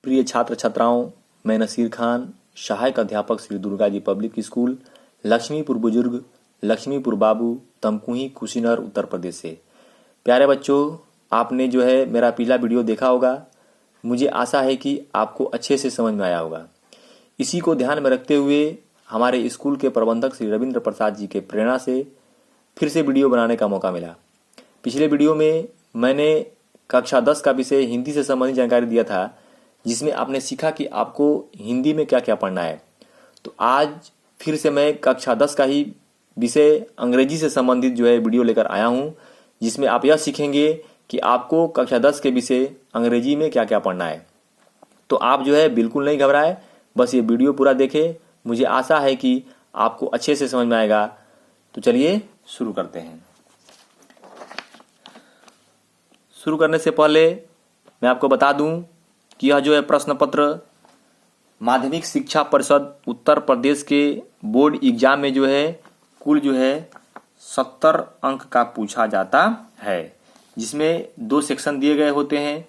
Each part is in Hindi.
प्रिय छात्र छात्राओं, मैं नसीर खान, सहायक अध्यापक श्री दुर्गा जी पब्लिक स्कूल, लक्ष्मीपुर बुजुर्ग, लक्ष्मीपुर बाबू, तमकुही, कुशीनगर, उत्तर प्रदेश से। प्यारे बच्चों, आपने जो है मेरा पिछला वीडियो देखा होगा। मुझे आशा है कि आपको अच्छे से समझ में आया होगा। इसी को ध्यान में रखते हुए हमारे स्कूल के प्रबंधक श्री रविंद्र प्रसाद जी के प्रेरणा से फिर से वीडियो बनाने का मौका मिला। पिछले वीडियो में मैंने कक्षा 10 का विषय हिंदी से संबंधित जानकारी दिया था, जिसमें आपने सीखा कि आपको हिंदी में क्या क्या पढ़ना है। तो आज फिर से मैं कक्षा 10 का ही विषय अंग्रेजी से संबंधित जो है वीडियो लेकर आया हूं, जिसमें आप यह सीखेंगे कि आपको कक्षा 10 के विषय अंग्रेजी में क्या क्या पढ़ना है। तो आप जो है बिल्कुल नहीं घबराए, बस ये वीडियो पूरा देखें। मुझे आशा है कि आपको अच्छे से समझ में आएगा। तो चलिए शुरू करते हैं। शुरू करने से पहले मैं आपको बता दूं कि यह जो है प्रश्न पत्र माध्यमिक शिक्षा परिषद उत्तर प्रदेश के बोर्ड एग्जाम में जो है कुल जो है 70 अंक का पूछा जाता है, जिसमें 2 सेक्शन दिए गए होते हैं।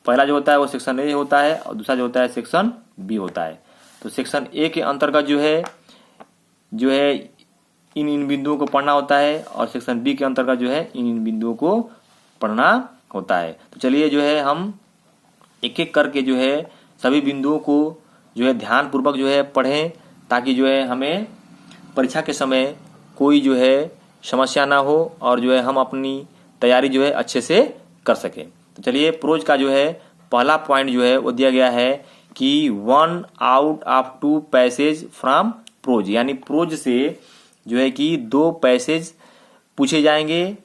पहला जो होता है वो सेक्शन ए होता है और दूसरा जो होता है सेक्शन बी होता है। तो सेक्शन ए के अंतर्गत जो है इन बिंदुओं को पढ़ना होता है और सेक्शन बी के अंतर्गत जो है इन बिंदुओं को पढ़ना होता है। तो चलिए जो है हम एक एक करके जो है सभी बिंदुओं को जो है ध्यान पूर्वक जो है पढ़ें, ताकि जो है हमें परीक्षा के समय कोई जो है समस्या ना हो और जो है हम अपनी तैयारी जो है अच्छे से कर सकें। तो चलिए प्रोज का जो है पहला पॉइंट जो है वो दिया गया है कि 1 out of 2 passage from prose, यानी प्रोज से जो है कि 2 पैसेज पूछे जाएंगे,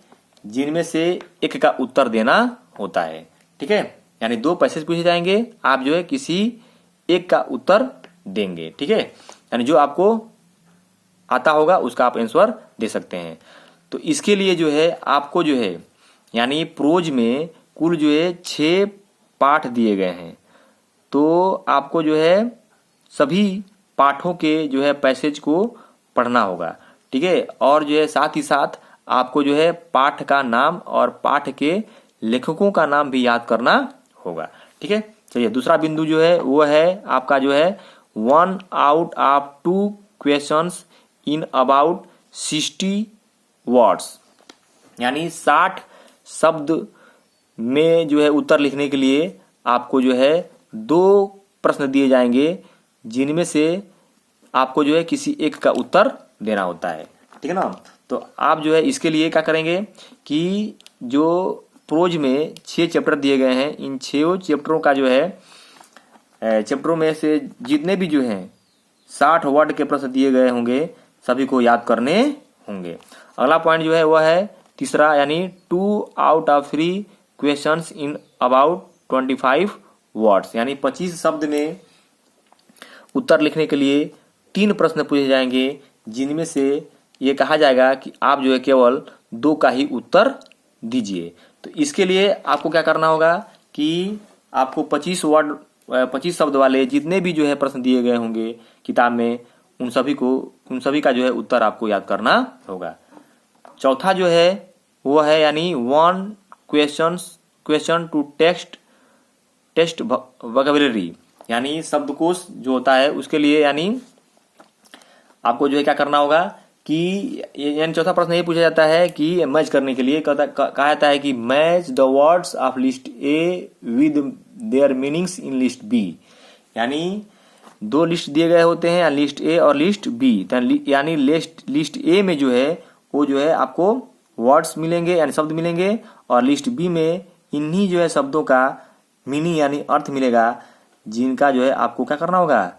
जिनमें से एक का उत्तर देना होता है। ठीक है, यानी 2 पैसेज पूछे जाएंगे, आप जो है किसी एक का उत्तर देंगे। ठीक है, यानी जो आपको आता होगा उसका आप आंसर दे सकते हैं। तो इसके लिए जो है आपको जो है यानी प्रोज में कुल जो है 6 पाठ दिए गए हैं। तो आपको जो है सभी पाठों के जो है पैसेज को पढ़ना होगा। ठीक है, और जो है साथ ही साथ आपको जो है पाठ का नाम और पाठ के लेखकों का नाम भी याद करना होगा। ठीक है, चलिए दूसरा बिंदु जो है वो है आपका जो है 1 out of 2 questions in about 60 words, यानी 60 शब्द में जो है उत्तर लिखने के लिए आपको जो है 2 प्रश्न दिए जाएंगे, जिनमें से आपको जो है किसी एक का उत्तर देना होता है। ठीक है ना। तो आप जो है इसके लिए क्या करेंगे कि जो प्रोज में 6 चैप्टर दिए गए हैं, इन 6 चैप्टरों का जो है चैप्टरों में से जितने भी जो हैं 60 वर्ड के प्रश्न दिए गए होंगे, सभी को याद करने होंगे। अगला पॉइंट जो है वह है तीसरा, यानी 2 out of 3 questions in about 25 words, यानी 25 शब्द में उत्तर लिखने के लिए 3 प्रश्न पूछे जाएंगे, जिनमें से ये कहा जाएगा कि आप जो है केवल 2 का ही उत्तर दीजिए। तो इसके लिए आपको क्या करना होगा कि आपको 25 शब्द वाले जितने भी जो है प्रश्न दिए गए होंगे किताब में, उन सभी का जो है उत्तर आपको याद करना होगा। चौथा जो है वो है यानी 1 क्वेश्चन टू टेस्ट वोकैबुलरी, यानी शब्दकोश जो होता है उसके लिए, यानी आपको जो है क्या करना होगा कि यानी चौथा प्रश्न ये पूछा जाता है कि मैच करने के लिए कहा जाता है कि match the words of list A with their meanings in list B, यानी 2 लिस्ट दिए गए होते हैं, लिस्ट ए और लिस्ट बी। यानी लिस्ट ए में जो है वो जो है आपको वर्ड्स मिलेंगे यानी शब्द मिलेंगे, और लिस्ट बी में इन्हीं जो है शब्दों का मीनिंग यानी अर्थ मिलेगा, जिनका जो है आपको क्या करना होगा,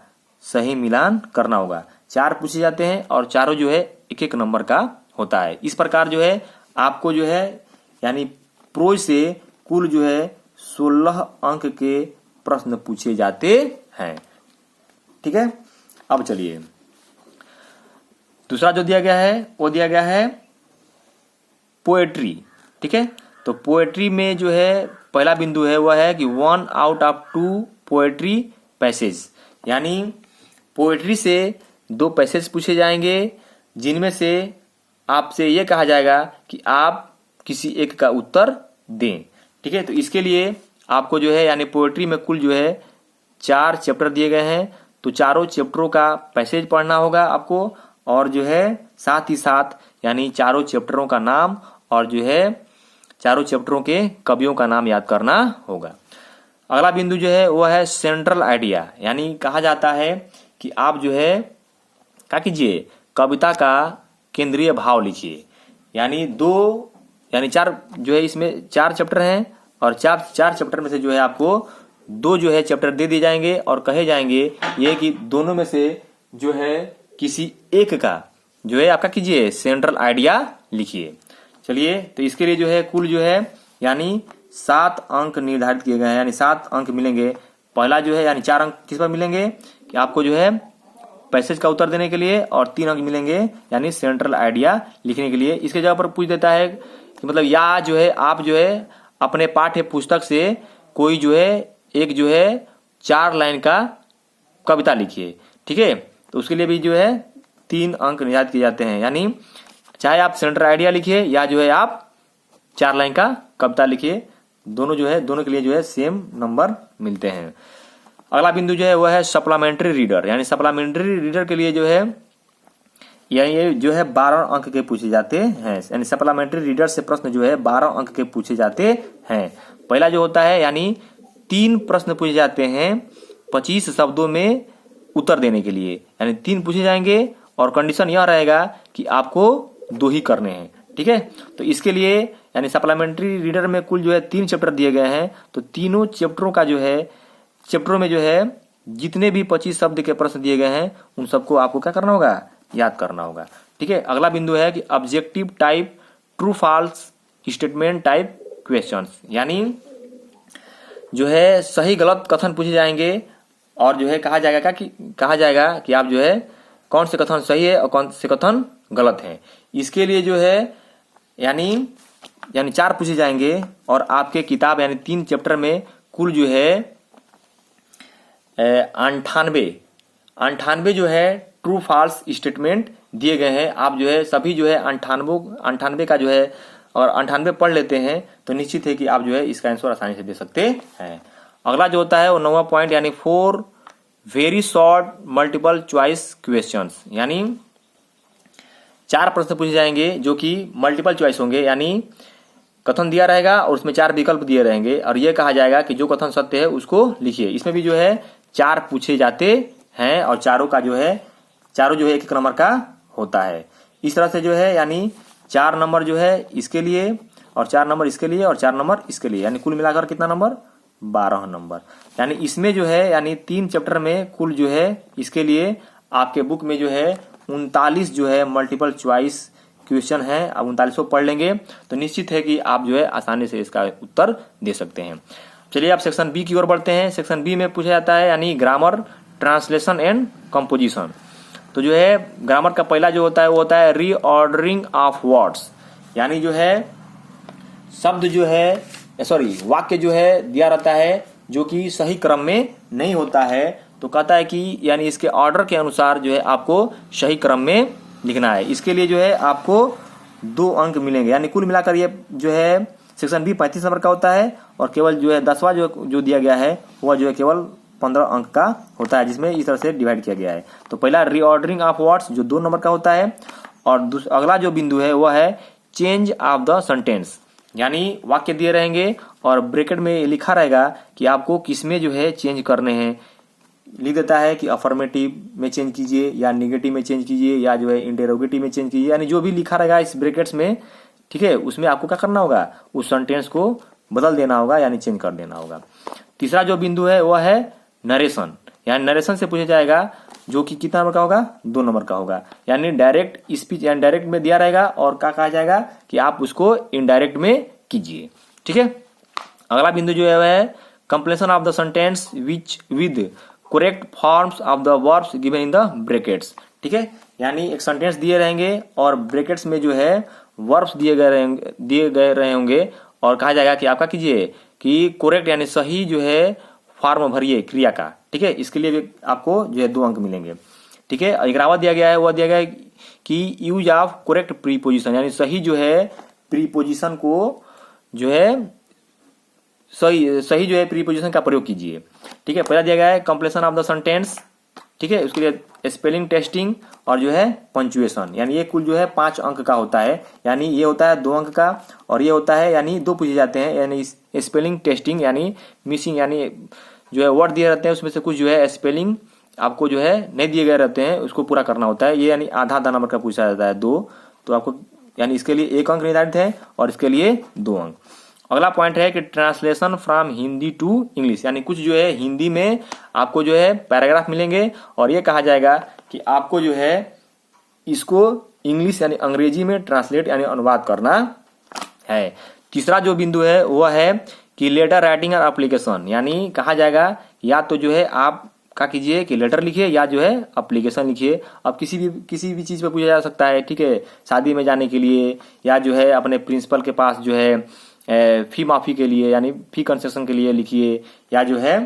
सही मिलान करना होगा। 4 पूछे जाते हैं और चारों जो है 1-1 नंबर का होता है। इस प्रकार जो है आपको जो है यानी प्रोज से कुल जो है 16 अंक के प्रश्न पूछे जाते हैं। ठीक है, अब चलिए दूसरा जो दिया गया है वो दिया गया है पोएट्री। ठीक है, तो पोएट्री में जो है पहला बिंदु है वह है कि 1 आउट ऑफ 2 पोएट्री पैसेज, यानी पोएट्री से 2 पैसेज पूछे जाएंगे, जिनमें से आपसे ये कहा जाएगा कि आप किसी एक का उत्तर दें। ठीक है, तो इसके लिए आपको जो है यानी पोएट्री में कुल जो है 4 चैप्टर दिए गए हैं, तो चारों चैप्टरों का पैसेज पढ़ना होगा आपको, और जो है साथ ही साथ यानी चारों चैप्टरों का नाम और जो है चारों चैप्टरों के कवियों का नाम याद करना होगा। अगला बिंदु जो है वह है सेंट्रल आइडिया, यानी कहा जाता है कि आप जो है क्या कीजिए, कविता का केंद्रीय भाव लिखिए। यानी 4 जो है इसमें 4 चैप्टर हैं, और 4 चैप्टर में से जो है आपको 2 जो है चैप्टर दे दिए जाएंगे और कहे जाएंगे ये कि दोनों में से जो है किसी एक का जो है आपका कीजिए सेंट्रल आइडिया लिखिए। चलिए, तो इसके लिए जो है कुल जो है यानी 7 अंक निर्धारित किए गए हैं, यानी 7 अंक मिलेंगे। पहला जो है यानी 4 अंक किस पर मिलेंगे कि आपको जो है पैसेज का उत्तर देने के लिए, और 3 अंक मिलेंगे यानी सेंट्रल आइडिया लिखने के लिए। इसके जगह पर पूछ देता है कि मतलब या जो है आप जो है अपने पाठ्य पुस्तक से कोई जो है एक जो है 4 लाइन का कविता लिखिए, ठीक है। तो उसके लिए भी जो है 3 अंक निर्धारित किए जाते हैं, यानी चाहे आप सेंट्रल आइडिया लिखिए या जो है आप 4 लाइन का कविता लिखिए, दोनों के लिए जो है सेम नंबर मिलते हैं। अगला बिंदु जो है वह है सप्लीमेंट्री रीडर, यानी सप्लीमेंट्री रीडर के लिए जो है ये जो है 12 अंक के पूछे जाते हैं, यानी सप्लीमेंट्री रीडर से प्रश्न जो है 12 अंक के पूछे जाते हैं। पहला जो होता है यानी 3 प्रश्न पूछे जाते हैं 25 शब्दों में उत्तर देने के लिए, यानी 3 पूछे जाएंगे और कंडीशन यह रहेगा कि आपको 2 ही करने हैं, ठीक है। तो इसके लिए यानी सप्लीमेंट्री रीडर में कुल जो है 3 चैप्टर दिए गए हैं, तो तीनों चैप्टरों में जो है जितने भी 25 शब्द के प्रश्न दिए गए हैं उन सबको आपको क्या करना होगा, याद करना होगा, ठीक है। अगला बिंदु है कि objective type true false statement type questions, यानी जो है सही गलत कथन पूछे जाएंगे और जो है कहा जाएगा कि आप जो है कौन से कथन सही है और कौन से कथन गलत है। इसके लिए जो है यानी 4 पूछे जाएंगे, और आपके किताब यानी 3 चैप्टर में कुल जो है 98 जो है ट्रू फॉल्स स्टेटमेंट दिए गए हैं। आप जो है सभी जो है 98 का जो है और 98 पढ़ लेते हैं तो निश्चित है कि आप जो है इसका आंसर आसानी से दे सकते हैं। अगला जो होता है वो 9वां पॉइंट, यानी 4 very short multiple choice questions, यानी 4 प्रश्न पूछे जाएंगे जो कि मल्टीपल चॉइस होंगे, यानी कथन दिया रहेगा और उसमें 4 विकल्प दिए रहेंगे और यह कहा जाएगा कि जो कथन सत्य है उसको लिखिए। इसमें भी जो है 4 पूछे जाते हैं और चारों जो है 1 नंबर का होता है। इस तरह से जो है यानी 4 नंबर जो है इसके लिए और 4 नंबर इसके लिए और 4 नंबर इसके लिए, यानी कुल मिलाकर कितना नंबर, 12 नंबर। यानी इसमें जो है यानी 3 चैप्टर में कुल जो है इसके लिए आपके बुक में जो है 39 जो है मल्टीपल चॉइस क्वेश्चन है। अब 39 पढ़ लेंगे तो निश्चित है कि आप जो है आसानी से इसका उत्तर दे सकते हैं। चलिए आप सेक्शन बी की ओर बढ़ते हैं। सेक्शन बी में पूछा जाता है यानी ग्रामर, ट्रांसलेशन एंड कंपोजिशन। तो जो है ग्रामर का पहला जो होता है वो होता है रीऑर्डरिंग ऑफ वर्ड्स, यानी जो है शब्द जो है वाक्य जो है दिया रहता है जो कि सही क्रम में नहीं होता है, तो कहता है कि यानी इसके ऑर्डर के अनुसार जो है आपको सही क्रम में लिखना है। इसके लिए जो है आपको 2 अंक मिलेंगे, यानी कुल मिलाकर ये जो है सेक्शन बी 35 नंबर का होता है और केवल जो है 10वां जो दिया गया है वह जो है केवल 15 अंक का होता है, जिसमें इस तरह से डिवाइड किया गया है। तो पहला रीऑर्डरिंग ऑफ वर्ड्स जो 2 नंबर का होता है, और अगला जो बिंदु है वह है चेंज ऑफ द सेंटेंस, यानी वाक्य दिए रहेंगे और ब्रैकेट में लिखा रहेगा कि आपको किसमें जो है चेंज करने हैं। लिख देता है कि अफर्मेटिव में चेंज कीजिए या निगेटिव में चेंज कीजिए या जो है इंटेरोगेटिव में चेंज कीजिए, यानी जो भी लिखा रहेगा इस ब्रैकेट्स में, ठीक है, उसमें आपको क्या करना होगा, उस सेंटेंस को बदल देना होगा यानी चेंज कर देना होगा। तीसरा जो बिंदु है वह है नरेशन, यानी नरेशन से पूछा जाएगा जो कि कितना नंबर का होगा, 2 नंबर का होगा, यानी डायरेक्ट स्पीच यानी डायरेक्ट में दिया रहेगा और क्या कहा जाएगा कि आप उसको इनडायरेक्ट में कीजिए, ठीक है। अगला बिंदु जो है वह है completion of the sentence with correct forms of the verbs given in the brackets, ठीक है, यानी एक सेंटेंस दिए रहेंगे और ब्रैकेट्स में जो है वर्ब्स दिए गए रहे होंगे और कहा जाएगा कि आपका कीजिए कि करेक्ट यानी सही जो है फॉर्म भरिए क्रिया का, ठीक है। इसके लिए भी आपको जो है 2 अंक मिलेंगे, ठीक है। 11वां दिया गया है वह दिया गया है कि यूज ऑफ करेक्ट प्रीपोजिशन, यानी सही जो है प्रीपोजिशन को जो है सही जो है प्रीपोजिशन का प्रयोग कीजिए। ठीक है, पहला दिया गया है कंप्लीशन ऑफ द सेंटेंस। ठीक है, उसके लिए स्पेलिंग टेस्टिंग और जो है पंचुएशन, यानी ये कुल जो है 5 अंक का होता है, यानी ये होता है 2 अंक का और ये होता है यानी 2 पूछे जाते हैं। यानी स्पेलिंग टेस्टिंग यानी मिसिंग, यानी जो है वर्ड दिए रहते हैं उसमें से कुछ जो है स्पेलिंग आपको जो है नहीं दिए गए रहते हैं, उसको पूरा करना होता है। ये यानी आधा नंबर का पूछा जाता है 2, तो आपको यानी इसके लिए 1 अंक निर्धारित है और इसके लिए 2 अंक। अगला पॉइंट है कि translation from Hindi to English, यानी कुछ जो है हिंदी में आपको जो है पैराग्राफ मिलेंगे और ये कहा जाएगा कि आपको जो है इसको इंग्लिश यानी अंग्रेजी में ट्रांसलेट यानी अनुवाद करना है। तीसरा जो बिंदु है वह है कि लेटर राइटिंग और एप्लीकेशन, यानी कहा जाएगा या तो जो है आप क्या कीजिए कि लेटर लिखिए या जो है एप्लीकेशन लिखिए। अब किसी भी चीज पे पूछा जा सकता है। ठीक है, शादी में जाने के लिए या जो है अपने प्रिंसिपल के पास जो है फी माफी के लिए यानी फी कंसेशन के लिए लिखिए, या जो है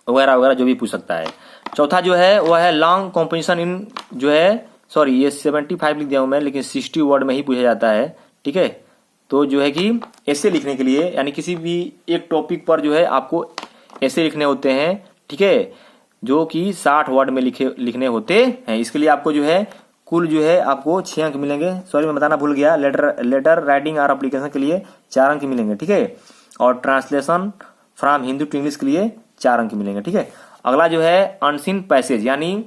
वगैरह वगैरह जो भी पूछ सकता है। चौथा जो है वह है लॉन्ग कॉम्पोजिशन इन जो है सॉरी ये 75 लिख दिया हूं मैं, लेकिन 60 वर्ड में ही पूछा जाता है। ठीक है, तो जो है कि ऐसे लिखने के लिए यानी किसी भी एक टॉपिक पर जो है आपको ऐसे लिखने होते हैं। ठीक है, जो कि 60 वर्ड में लिखने होते हैं। इसके लिए आपको जो है कुल जो है आपको 6 अंक मिलेंगे। सॉरी मैं बताना भूल गया, लेटर राइटिंग और एप्लीकेशन के लिए 4 अंक मिलेंगे। ठीक है, और translation from Hindi to English के लिए 4 अंक मिलेंगे। ठीक है, अगला जो है अनसीन पैसेज, यानी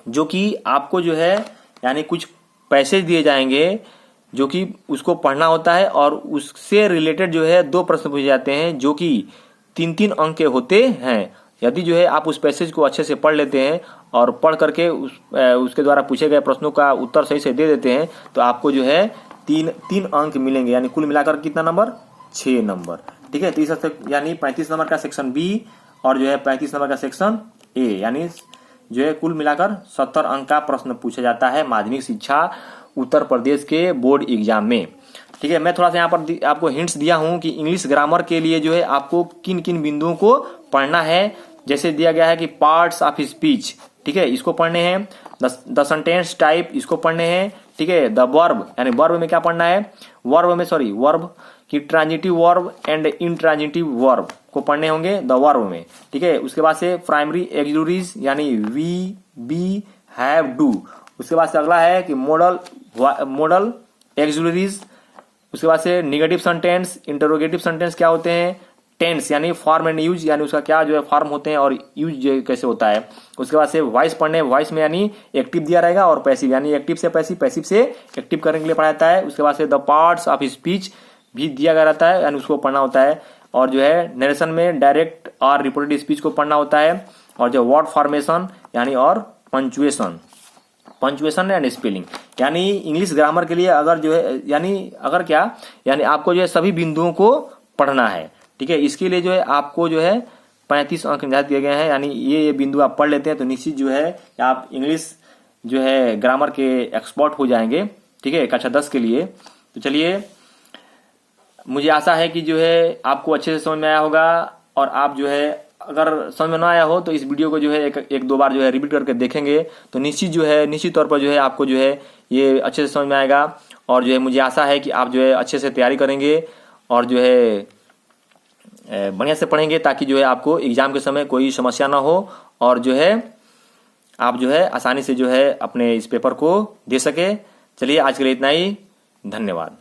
जो कि आपको जो है यानी कुछ पैसेज दिए जाएंगे जो कि उसको पढ़ना होता है और उससे रिलेटेड जो है 2 प्रश्न पूछे जाते हैं जो कि 3-3 अंक के होते हैं। यदि जो है आप उस पैसेज को अच्छे से पढ़ लेते हैं और पढ़ करके उसके द्वारा पूछे गए प्रश्नों का उत्तर सही से दे देते हैं तो आपको जो है 3 अंक मिलेंगे, यानी कुल मिलाकर कितना नंबर 6 नंबर। ठीक है, तो इस यानी 35 नंबर का सेक्शन बी और जो है 35 नंबर का सेक्शन ए, यानी जो है कुल मिलाकर 70 अंक का प्रश्न पूछा जाता है माध्यमिक शिक्षा उत्तर प्रदेश के बोर्ड एग्जाम में। ठीक है, मैं थोड़ा सा यहाँ पर आपको हिंट्स दिया हूँ कि इंग्लिश ग्रामर के लिए जो है आपको किन किन बिंदुओं को पढ़ना है। जैसे दिया गया है कि पार्ट्स ऑफ स्पीच, ठीक है, इसको पढ़ने हैं। द सेंटेंस टाइप, इसको पढ़ने हैं। ठीक है, द वर्ब, यानी वर्ब में क्या पढ़ना है, वर्ब की transitive verb and intransitive verb को पढ़ने होंगे द वर्ब में। ठीक है, उसके बाद से प्राइमरी एक्सुलरीज यानी वी, बी, हैव, डू। उसके बाद से अगला है कि मॉडल एक्सुलरीज। उसके बाद से निगेटिव सेंटेंस, इंटरोगेटिव सेंटेंस क्या होते हैं, टेंस यानी फॉर्म एंड यूज, यानी उसका क्या जो है फॉर्म होते हैं और यूज कैसे होता है। उसके बाद से वॉइस पढ़ने, वॉइस में यानी एक्टिव दिया रहेगा और पैसिव, यानी एक्टिव से पैसिव, पैसिव से एक्टिव करने के लिए पढ़ा जाता है। उसके बाद से द पार्ट्स ऑफ स्पीच भी दिया गया रहता है, यानी उसको पढ़ना होता है। और जो है नरेशन में डायरेक्ट और रिपोर्टेड स्पीच को पढ़ना होता है। और जो वर्ड फॉर्मेशन यानी और पंचुएशन एंड स्पेलिंग, यानी इंग्लिश ग्रामर के लिए अगर जो है यानी आपको जो है सभी बिंदुओं को पढ़ना है। ठीक है, इसके लिए जो है आपको जो है 35 अंक निर्धारित किए गए हैं, यानी ये बिंदु आप पढ़ लेते हैं तो निश्चित जो है आप इंग्लिश जो है ग्रामर के एक्सपर्ट हो जाएंगे। ठीक है, कक्षा 10 के लिए। तो चलिए, मुझे आशा है कि जो है आपको अच्छे से समझ में आया होगा और आप जो है अगर समझ में ना आया हो तो इस वीडियो को जो है एक दो बार जो है रिपीट करके देखेंगे तो निश्चित तौर पर जो है आपको जो है ये अच्छे से समझ में आएगा। और जो है मुझे आशा है कि आप जो है अच्छे से तैयारी करेंगे और जो है बढ़िया से पढ़ेंगे ताकि जो है आपको एग्जाम के समय कोई समस्या ना हो और जो है आप जो है आसानी से जो है अपने इस पेपर को दे सके। चलिए, आज के लिए इतना ही, धन्यवाद।